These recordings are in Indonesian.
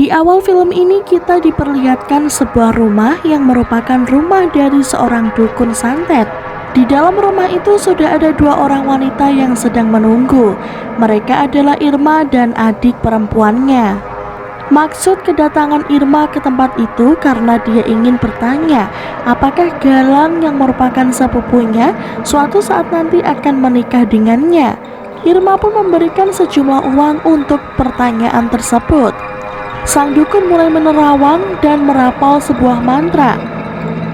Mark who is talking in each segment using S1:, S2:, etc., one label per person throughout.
S1: Di awal film ini kita diperlihatkan sebuah rumah yang merupakan rumah dari seorang dukun santet. Di dalam rumah itu sudah ada dua orang wanita yang sedang menunggu. Mereka adalah Irma dan adik perempuannya. Maksud kedatangan Irma ke tempat itu karena dia ingin bertanya apakah Galang yang merupakan sepupunya suatu saat nanti akan menikah dengannya. Irma pun memberikan sejumlah uang untuk pertanyaan tersebut. Sang dukun mulai menerawang dan merapal sebuah mantra.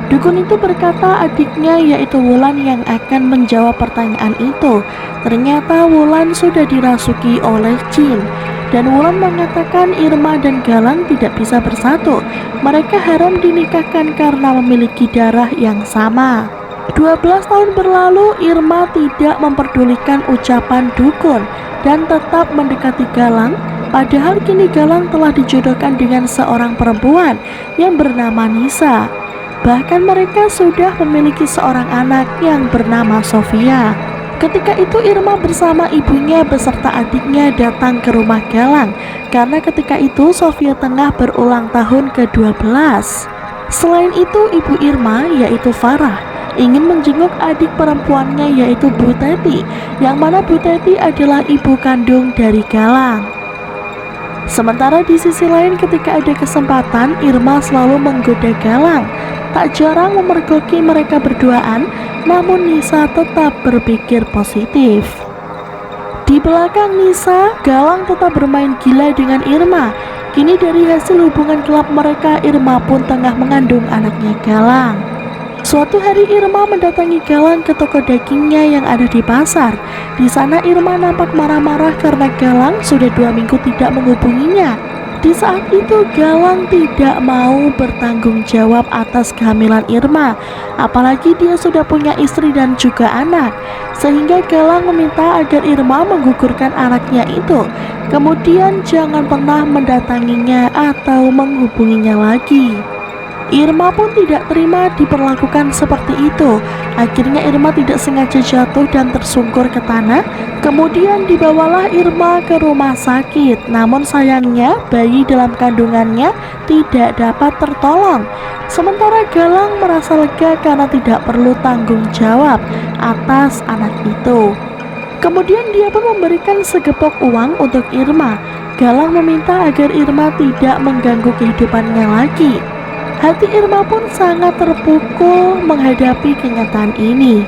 S1: Dukun itu berkata adiknya yaitu Wulan yang akan menjawab pertanyaan itu. Ternyata Wulan sudah dirasuki oleh jin. Dan Wulan mengatakan Irma dan Galang tidak bisa bersatu. Mereka haram dinikahkan karena memiliki darah yang sama. 12 tahun berlalu, Irma tidak memperdulikan ucapan dukun dan tetap mendekati Galang. Padahal kini Galang telah dijodohkan dengan seorang perempuan yang bernama Nisa. Bahkan mereka sudah memiliki seorang anak yang bernama Sofia. Ketika itu Irma bersama ibunya beserta adiknya datang ke rumah Galang karena ketika itu Sofia tengah berulang tahun ke-12. Selain itu ibu Irma yaitu Farah ingin menjenguk adik perempuannya yaitu Bu Teti, yang mana Bu Teti adalah ibu kandung dari Galang. Sementara di sisi lain ketika ada kesempatan Irma selalu menggoda Galang. Tak jarang memergoki mereka berduaan, namun Nisa tetap berpikir positif. Di belakang Nisa, Galang tetap bermain gila dengan Irma. Kini dari hasil hubungan gelap mereka, Irma pun tengah mengandung anaknya Galang. Suatu hari Irma mendatangi Galang ke toko dagingnya yang ada di pasar. Di sana Irma nampak marah-marah karena Galang sudah 2 minggu tidak menghubunginya. Di saat itu Galang tidak mau bertanggung jawab atas kehamilan Irma, apalagi dia sudah punya istri dan juga anak. Sehingga Galang meminta agar Irma menggugurkan anaknya itu, kemudian jangan pernah mendatanginya atau menghubunginya lagi. Irma pun tidak terima diperlakukan seperti itu. Akhirnya Irma tidak sengaja jatuh dan tersungkur ke tanah. Kemudian dibawalah Irma ke rumah sakit. Namun sayangnya bayi dalam kandungannya tidak dapat tertolong. Sementara Galang merasa lega karena tidak perlu tanggung jawab atas anak itu. Kemudian dia pun memberikan segepok uang untuk Irma. Galang meminta agar Irma tidak mengganggu kehidupannya lagi. Hati Irma pun sangat terpukul menghadapi kenyataan ini.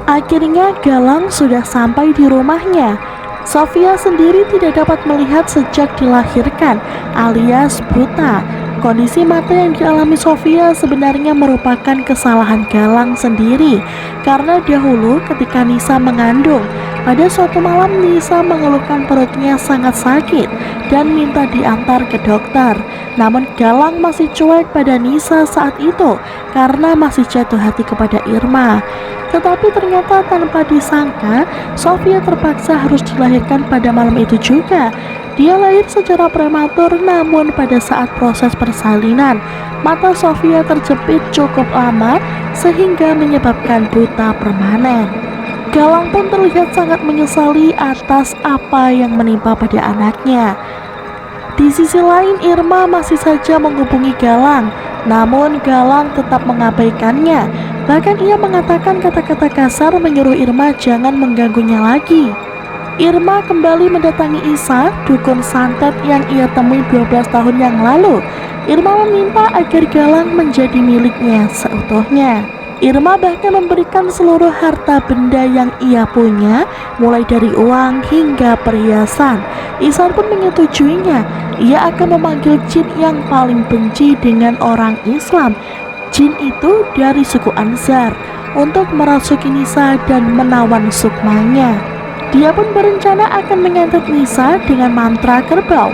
S1: Akhirnya Galang sudah sampai di rumahnya. Sofia sendiri tidak dapat melihat sejak dilahirkan, alias buta. Kondisi mata yang dialami Sofia sebenarnya merupakan kesalahan Galang sendiri. Karena dahulu ketika Nisa mengandung, pada suatu malam Nisa mengeluhkan perutnya sangat sakit dan minta diantar ke dokter. Namun Galang masih cuek pada Nisa saat itu karena masih jatuh hati kepada Irma. Tetapi ternyata tanpa disangka, Sofia terpaksa harus dilahirkan pada malam itu juga. Dia lahir secara prematur, namun pada saat proses persalinan, mata Sofia terjepit cukup lama sehingga menyebabkan buta permanen. Galang pun terlihat sangat menyesali atas apa yang menimpa pada anaknya. Di sisi lain Irma masih saja menghubungi Galang, namun Galang tetap mengabaikannya. Bahkan ia mengatakan kata-kata kasar menyuruh Irma jangan mengganggunya lagi. Irma kembali mendatangi Isa, dukun santet yang ia temui 12 tahun yang lalu. Irma meminta agar Galang menjadi miliknya seutuhnya. Irma bahkan memberikan seluruh harta benda yang ia punya, mulai dari uang hingga perhiasan. Ihsan pun menyetujuinya. Ia akan memanggil jin yang paling benci dengan orang Islam. Jin itu dari suku Ansar untuk merasuki Nisa dan menawan sukmanya. Dia pun berencana akan menyantet Nisa dengan mantra kerbau,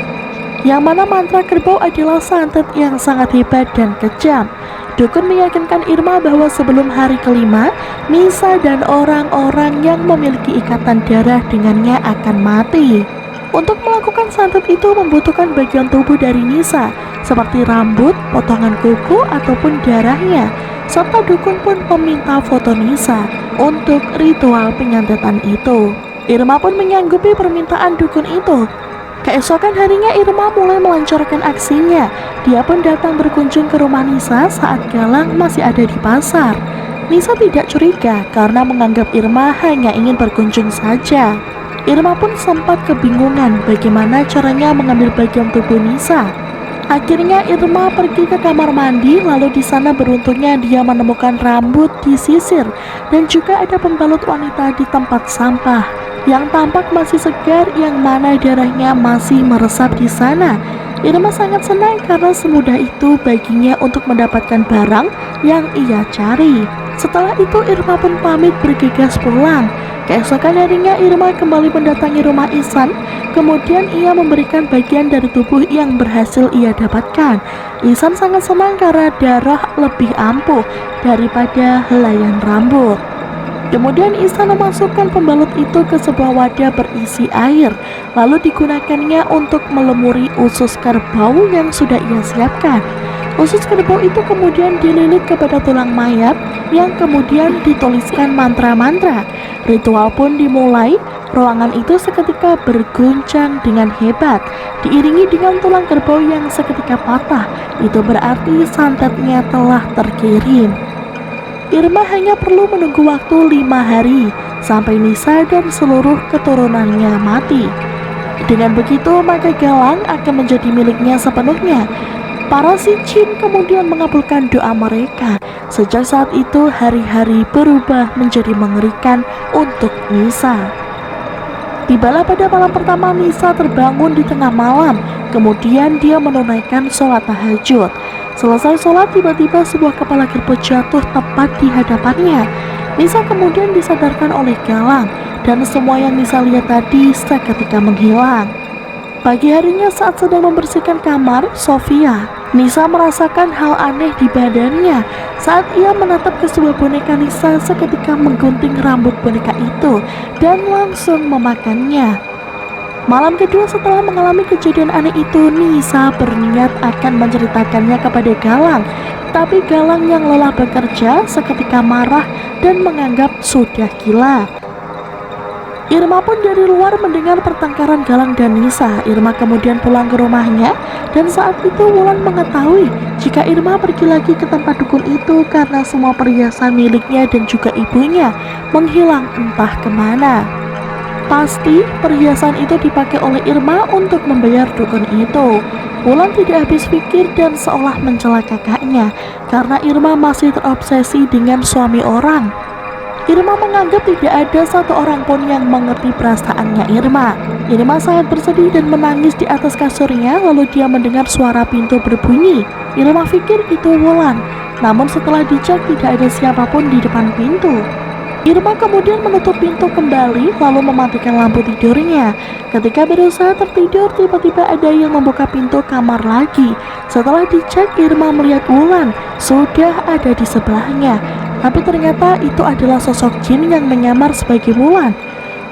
S1: yang mana mantra kerbau adalah santet yang sangat hebat dan kejam. Dukun meyakinkan Irma bahwa sebelum hari kelima, Nisa dan orang-orang yang memiliki ikatan darah dengannya akan mati. Untuk melakukan santet itu membutuhkan bagian tubuh dari Nisa, seperti rambut, potongan kuku, ataupun darahnya. Serta dukun pun meminta foto Nisa untuk ritual penyantetan itu. Irma pun menyanggupi permintaan dukun itu. Keesokan harinya Irma mulai melancarkan aksinya. Dia pun datang berkunjung ke rumah Nisa saat Galang masih ada di pasar. Nisa tidak curiga karena menganggap Irma hanya ingin berkunjung saja. Irma pun sempat kebingungan bagaimana caranya mengambil bagian tubuh Nisa. Akhirnya Irma pergi ke kamar mandi, lalu di sana beruntungnya dia menemukan rambut disisir dan juga ada pembalut wanita di tempat sampah yang tampak masih segar, yang mana darahnya masih meresap di sana. Irma sangat senang karena semudah itu baginya untuk mendapatkan barang yang ia cari. Setelah itu Irma pun pamit bergegas pulang. Keesokan harinya Irma kembali mendatangi rumah Ihsan. Kemudian ia memberikan bagian dari tubuh yang berhasil ia dapatkan. Ihsan sangat senang karena darah lebih ampuh daripada helaian rambut. Kemudian Ihsan memasukkan pembalut itu ke sebuah wadah berisi air, lalu digunakannya untuk melemuri usus kerbau yang sudah ia siapkan. Usus kerbau itu kemudian dililit kepada tulang mayat yang kemudian dituliskan mantra-mantra. Ritual pun dimulai. Ruangan itu seketika berguncang dengan hebat, diiringi dengan tulang kerbau yang seketika patah. Itu berarti santetnya telah terkirim. Irma hanya perlu menunggu waktu 5 hari sampai Nisa dan seluruh keturunannya mati. Dengan begitu maka Galang akan menjadi miliknya sepenuhnya. Para si jin kemudian mengabulkan doa mereka. Sejak saat itu hari-hari berubah menjadi mengerikan untuk Nisa. Tibalah pada malam pertama Nisa terbangun di tengah malam. Kemudian dia menunaikan sholat tahajud. Selesai sholat tiba-tiba sebuah kepala kerbau jatuh tepat di hadapannya. Nisa kemudian disadarkan oleh Galang dan semua yang Nisa lihat tadi seketika menghilang. Pagi harinya saat sedang membersihkan kamar Sofia, Nisa merasakan hal aneh di badannya. Saat ia menatap ke sebuah boneka, Nisa seketika menggunting rambut boneka itu dan langsung memakannya. Malam kedua setelah mengalami kejadian aneh itu, Nisa berniat akan menceritakannya kepada Galang. Tapi Galang yang lelah bekerja seketika marah dan menganggap sudah gila. Irma pun dari luar mendengar pertengkaran Galang dan Nisa. Irma kemudian pulang ke rumahnya dan saat itu Wulan mengetahui jika Irma pergi lagi ke tempat dukun itu karena semua perhiasan miliknya dan juga ibunya menghilang entah kemana. Pasti perhiasan itu dipakai oleh Irma untuk membayar dukun itu. Wulan tidak habis pikir dan seolah mencela kakaknya karena Irma masih terobsesi dengan suami orang. Irma menganggap tidak ada satu orang pun yang mengerti perasaannya Irma. Irma sangat bersedih dan menangis di atas kasurnya, lalu dia mendengar suara pintu berbunyi. Irma pikir itu Wulan, namun setelah dicek tidak ada siapapun di depan pintu. Irma kemudian menutup pintu kembali lalu mematikan lampu tidurnya. Ketika berusaha tertidur, tiba-tiba ada yang membuka pintu kamar lagi. Setelah dicek, Irma melihat Wulan sudah ada di sebelahnya. Tapi ternyata itu adalah sosok jin yang menyamar sebagai Wulan.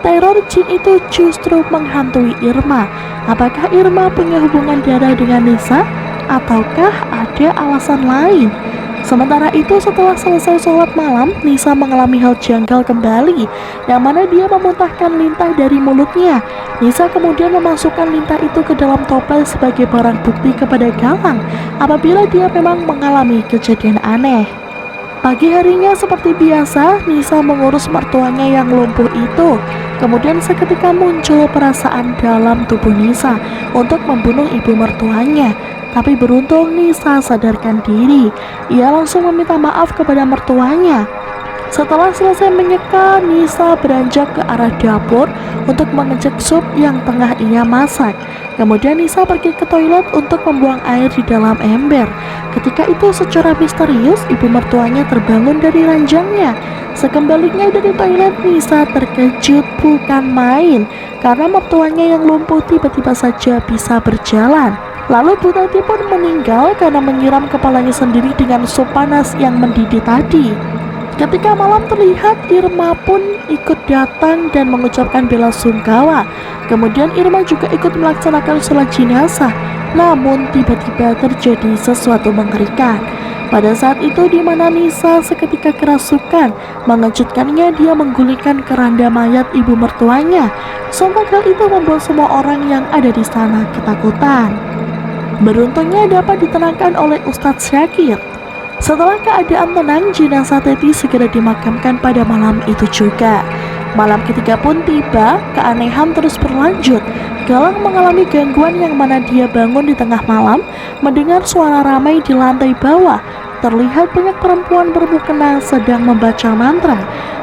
S1: Teror jin itu justru menghantui Irma. Apakah Irma punya hubungan darah dengan Nisa? Ataukah ada alasan lain? Sementara itu setelah selesai sholat malam, Nisa mengalami hal janggal kembali, yang mana dia memuntahkan lintah dari mulutnya. Nisa kemudian memasukkan lintah itu ke dalam toples sebagai barang bukti kepada Galang apabila dia memang mengalami kejadian aneh. Pagi harinya seperti biasa, Nisa mengurus mertuanya yang lumpuh itu. Kemudian seketika muncul perasaan dalam tubuh Nisa untuk membunuh ibu mertuanya. Tapi beruntung Nisa sadarkan diri. Ia langsung meminta maaf kepada mertuanya. Setelah selesai menyeka, Nisa beranjak ke arah dapur untuk mengecek sup yang tengah ia masak. Kemudian Nisa pergi ke toilet untuk membuang air di dalam ember. Ketika itu secara misterius ibu mertuanya terbangun dari ranjangnya. Sekembalinya dari toilet, Nisa terkejut bukan main karena mertuanya yang lumpuh tiba-tiba saja bisa berjalan. Lalu Bu Tati pun meninggal karena menyiram kepalanya sendiri dengan sup panas yang mendidih tadi. Ketika malam terlihat, Irma pun ikut datang dan mengucapkan bela sungkawa. Kemudian Irma juga ikut melaksanakan sholat jenazah. Namun tiba-tiba terjadi sesuatu mengerikan. Pada saat itu di mana Nisa seketika kerasukan, mengejutkannya dia menggulingkan keranda mayat ibu mertuanya. Sontak hal itu membuat semua orang yang ada di sana ketakutan. Beruntungnya dapat ditenangkan oleh Ustadz Syakir. Setelah keadaan tenang, jenazah Teti segera dimakamkan pada malam itu juga. Malam ketiga pun tiba, keanehan terus berlanjut. Galang mengalami gangguan yang mana dia bangun di tengah malam, mendengar suara ramai di lantai bawah. Terlihat banyak perempuan bermukena sedang membaca mantra.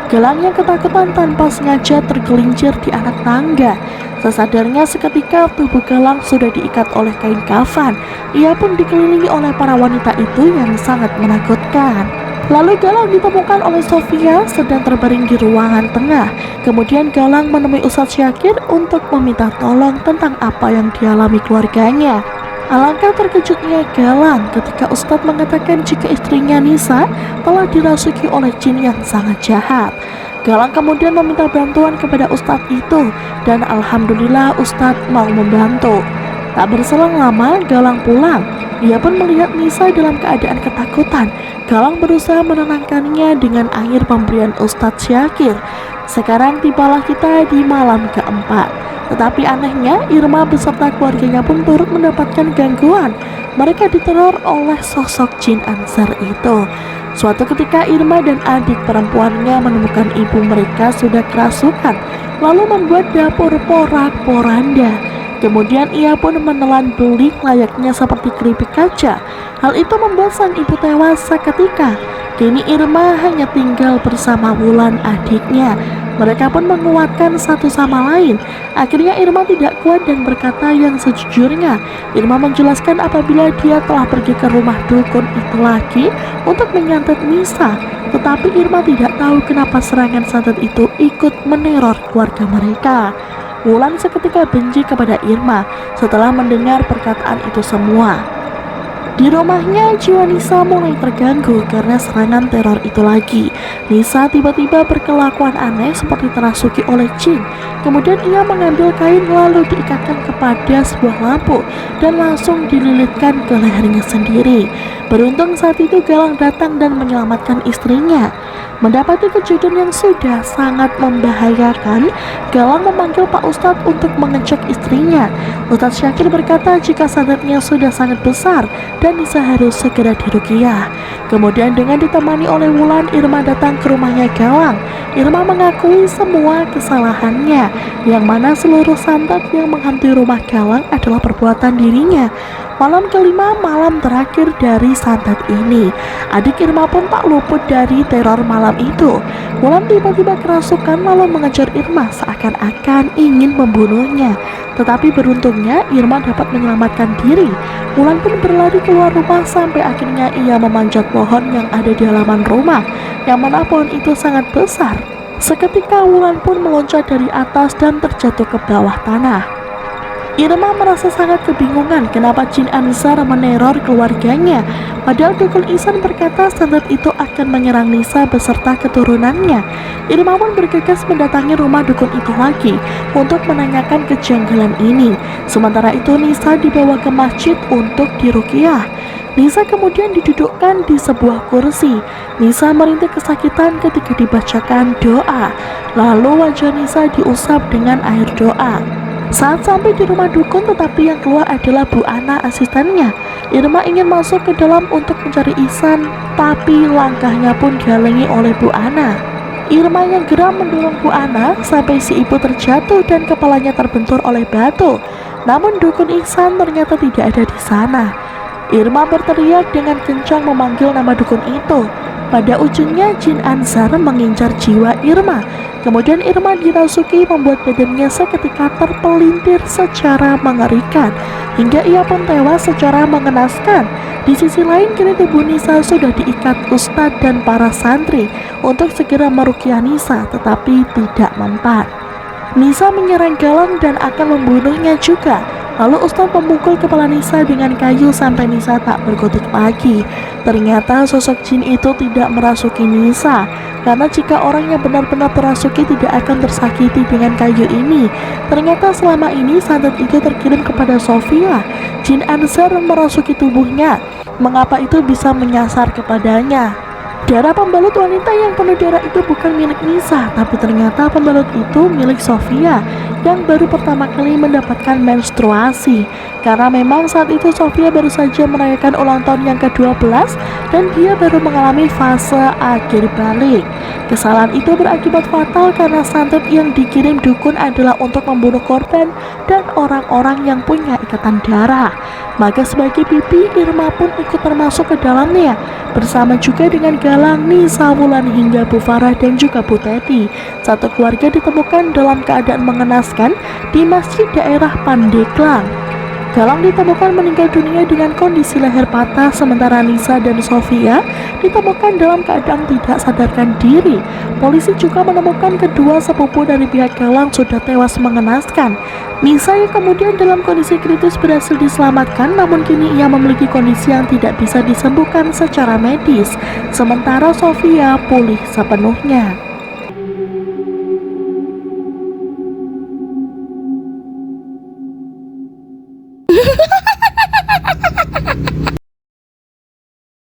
S1: Galang yang ketakutan tanpa sengaja tergelincir di anak tangga. Sesadarnya seketika tubuh Galang sudah diikat oleh kain kafan. Ia pun dikelilingi oleh para wanita itu yang sangat menakutkan. Lalu Galang ditemukan oleh Sofia sedang terbaring di ruangan tengah. Kemudian Galang menemui Ustadz Syakir untuk meminta tolong tentang apa yang dialami keluarganya. Alangkah terkejutnya Galang ketika Ustadz mengatakan jika istrinya Nisa telah dirasuki oleh jin yang sangat jahat. Galang kemudian meminta bantuan kepada Ustadz itu dan alhamdulillah Ustadz mau membantu. Tak berselang lama Galang pulang. Ia pun melihat Nisa dalam keadaan ketakutan. Galang berusaha menenangkannya dengan air pemberian Ustadz Syakir. Sekarang tibalah kita di malam keempat. Tetapi anehnya Irma beserta keluarganya pun turut mendapatkan gangguan. Mereka diteror oleh sosok jin Ansar itu. Suatu ketika Irma dan adik perempuannya menemukan ibu mereka sudah kerasukan, lalu membuat dapur porak-poranda. Kemudian ia pun menelan beling layaknya seperti keripik kaca. Hal itu membuat sang ibu tewas seketika. Kini Irma hanya tinggal bersama Wulan adiknya. Mereka pun menguatkan satu sama lain. Akhirnya Irma tidak kuat dan berkata yang sejujurnya. Irma menjelaskan apabila dia telah pergi ke rumah dukun itu lagi untuk menyantet Nisa. Tetapi Irma tidak tahu kenapa serangan santet itu ikut meneror keluarga mereka. Wulan seketika benci kepada Irma setelah mendengar perkataan itu semua. Di rumahnya, jiwa Nisa mulai terganggu karena serangan teror itu lagi. Nisa tiba-tiba berkelakuan aneh seperti terasuki oleh jin. Kemudian ia mengambil kain lalu diikatkan kepada sebuah lampu dan langsung dililitkan ke lehernya sendiri. Beruntung saat itu Galang datang dan menyelamatkan istrinya. Mendapati kejadian yang sudah sangat membahayakan, Galang memanggil Pak Ustadz untuk mengecek istrinya. Ustadz Syakir berkata jika santetnya sudah sangat besar dan Nisa harus segera diruqyah. Kemudian dengan ditemani oleh Wulan, Irma datang ke rumahnya Galang. Irma mengakui semua kesalahannya, yang mana seluruh santet yang menghantui rumah Galang adalah perbuatan dirinya. Malam kelima, malam terakhir dari santet ini. Adik Irma pun tak luput dari teror malam itu. Wulan tiba-tiba kerasukan lalu mengejar Irma seakan-akan ingin membunuhnya. Tetapi beruntungnya Irma dapat menyelamatkan diri. Wulan pun berlari keluar rumah sampai akhirnya ia memanjat pohon yang ada di halaman rumah, yang mana pohon itu sangat besar. Seketika Wulan pun meloncat dari atas dan terjatuh ke bawah tanah. Irma merasa sangat kebingungan kenapa jin Ansar meneror keluarganya. Padahal dukun Ihsan berkata santet itu akan menyerang Nisa beserta keturunannya. Irma pun bergegas mendatangi rumah dukun itu lagi untuk menanyakan kejanggalan ini. Sementara itu Nisa dibawa ke masjid untuk diruqyah. Nisa kemudian didudukkan di sebuah kursi. Nisa merintih kesakitan ketika dibacakan doa. Lalu wajah Nisa diusap dengan air doa. Saat sampai di rumah dukun, tetapi yang keluar adalah Bu Ana, asistennya. Irma ingin masuk ke dalam untuk mencari Ihsan, tapi langkahnya pun dihalangi oleh Bu Ana. Irma yang geram mendorong Bu Ana sampai si ibu terjatuh dan kepalanya terbentur oleh batu. Namun dukun Ihsan ternyata tidak ada di sana. Irma berteriak dengan kencang memanggil nama dukun itu. Pada ujungnya jin Ansar mengincar jiwa Irma. Kemudian Irma dirasuki membuat badannya seketika terpelintir secara mengerikan, hingga ia pun tewas secara mengenaskan. Di sisi lain kini tubuh Nisa sudah diikat Ustadz dan para santri untuk segera meruqyah Nisa, tetapi tidak mempan. Nisa menyerang Galang dan akan membunuhnya juga. Lalu Ustadz memukul kepala Nisa dengan kayu sampai Nisa tak berkutik lagi. Ternyata sosok jin itu tidak merasuki Nisa, karena jika orang yang benar-benar terasuki tidak akan tersakiti dengan kayu ini. Ternyata selama ini santet itu terkirim kepada Sofia. jin Ansar merasuki tubuhnya. Mengapa itu bisa menyasar kepadanya? Darah pembalut wanita yang penuh darah itu bukan milik Nisa, tapi ternyata pembalut itu milik Sofia yang baru pertama kali mendapatkan menstruasi. Karena memang saat itu Sofia baru saja merayakan ulang tahun yang ke-12 dan dia baru mengalami fase akhir balik. Kesalahan itu berakibat fatal karena santet yang dikirim dukun adalah untuk membunuh korban dan orang-orang yang punya ikatan darah. Maka sebagai pipi, Irma pun ikut termasuk ke dalamnya, bersama juga dengan Galang, Nisa, Wulan hingga Bu Farah dan juga Bu Teti. Satu keluarga ditemukan dalam keadaan mengenaskan di masjid daerah Pandeglang. Galang ditemukan meninggal dunia dengan kondisi leher patah, sementara Nisa dan Sofia ditemukan dalam keadaan tidak sadarkan diri. Polisi juga menemukan kedua sepupu dari pihak Galang sudah tewas mengenaskan. Nisa yang kemudian dalam kondisi kritis berhasil diselamatkan, namun kini ia memiliki kondisi yang tidak bisa disembuhkan secara medis, sementara Sofia pulih sepenuhnya.